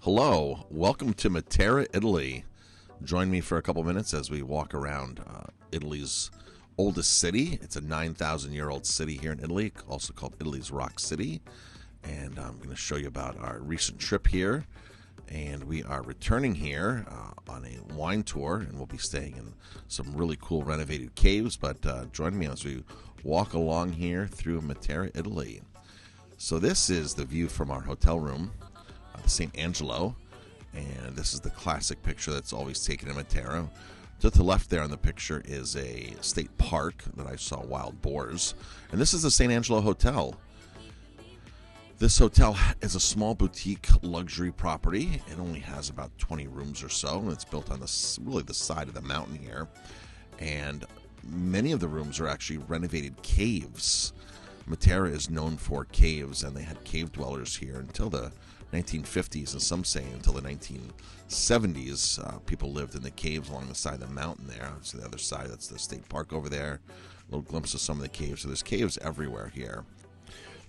Hello, welcome to Matera, Italy. Join me for a couple minutes as we walk around Italy's oldest city. It's a 9,000-year-old city here in Italy, also called Italy's Rock City. And I'm going to show you about our recent trip here. And we are returning here on a wine tour, and we'll be staying in some really cool renovated caves. But join me as we walk along here through Matera, Italy. So this is the view from our hotel room. The St. Angelo, and this is the classic picture that's always taken in Matera. To the left there on the picture is a state park that I saw wild boars, and this is the St. Angelo Hotel. This hotel is a small boutique luxury property. It only has about 20 rooms or so, and it's built on the side of the mountain here, and many of the rooms are actually renovated caves. Matera is known for caves, and they had cave dwellers here until the 1950s, and some say until the 1970s. People lived in the caves along the side of the mountain there. So the other side, that's the state park over there. A little glimpse of some of the caves. So there's caves everywhere here.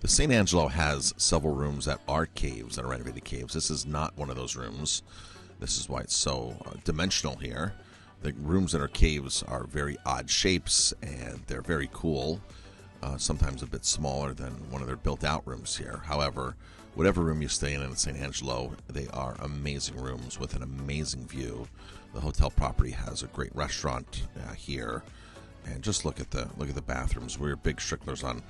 The St. Angelo has several rooms that are caves, that are renovated caves. This is not one of those rooms. This is why it's so dimensional here. The rooms that are caves are very odd shapes, and they're very cool. Sometimes a bit smaller than one of their built-out rooms here. However, whatever room you stay in St. Angelo, they are amazing rooms with an amazing view. The hotel property has a great restaurant here, and just look at the bathrooms. We're big stricklers on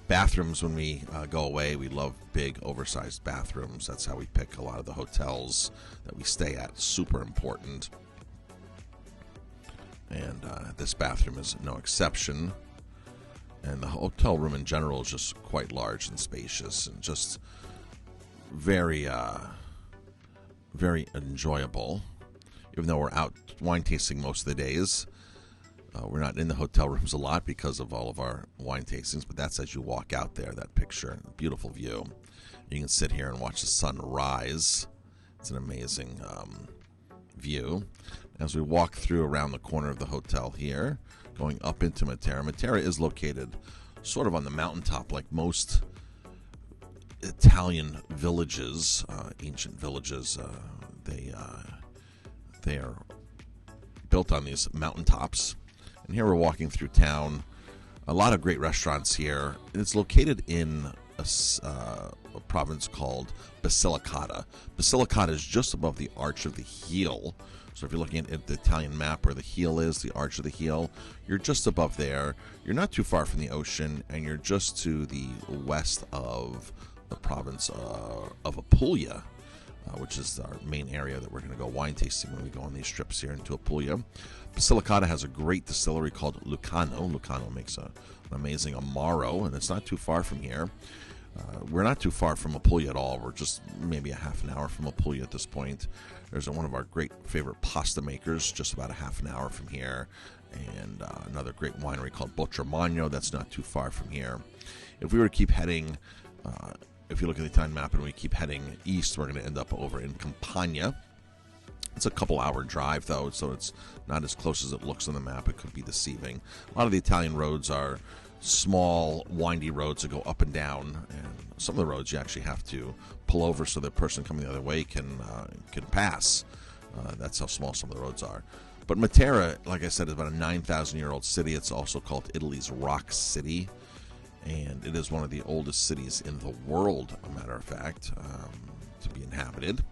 bathrooms when we go away. We love big, oversized bathrooms. That's how we pick a lot of the hotels that we stay at. Super important. And this bathroom is no exception. And the hotel room in general is just quite large and spacious and just very, very enjoyable. Even though we're out wine tasting most of the days, we're not in the hotel rooms a lot because of all of our wine tastings, but that's as you walk out there, that picture, beautiful view. You can sit here and watch the sun rise. It's an amazing view. As we walk through around the corner of the hotel here, going up into Matera. Matera is located sort of on the mountaintop, like most Italian villages, ancient villages. They are built on these mountaintops. And here we're walking through town. A lot of great restaurants here. It's located in a province called Basilicata. Basilicata is just above the Arch of the Heel. So if you're looking at the Italian map where the heel is, the Arch of the Heel, you're just above there. You're not too far from the ocean, and you're just to the west of the province of Apulia, which is our main area that we're going to go wine tasting when we go on these trips here into Apulia. Basilicata has a great distillery called Lucano. Lucano makes an amazing Amaro, and it's not too far from here. We're not too far from Apulia at all. We're just maybe a half an hour from Apulia at this point. There's one of our great favorite pasta makers just about a half an hour from here, and another great winery called Botramagno that's not too far from here. If we were to keep heading, if you look at the Italian map and we keep heading east, we're going to end up over in Campania. It's a couple-hour drive, though, so it's not as close as it looks on the map. It could be deceiving. A lot of the Italian roads are small, windy roads that go up and down, and some of the roads you actually have to pull over so the person coming the other way can pass. That's how small some of the roads are. But Matera, like I said, is about a 9,000-year-old city. It's also called Italy's Rock City, and it is one of the oldest cities in the world, a matter of fact, to be inhabited.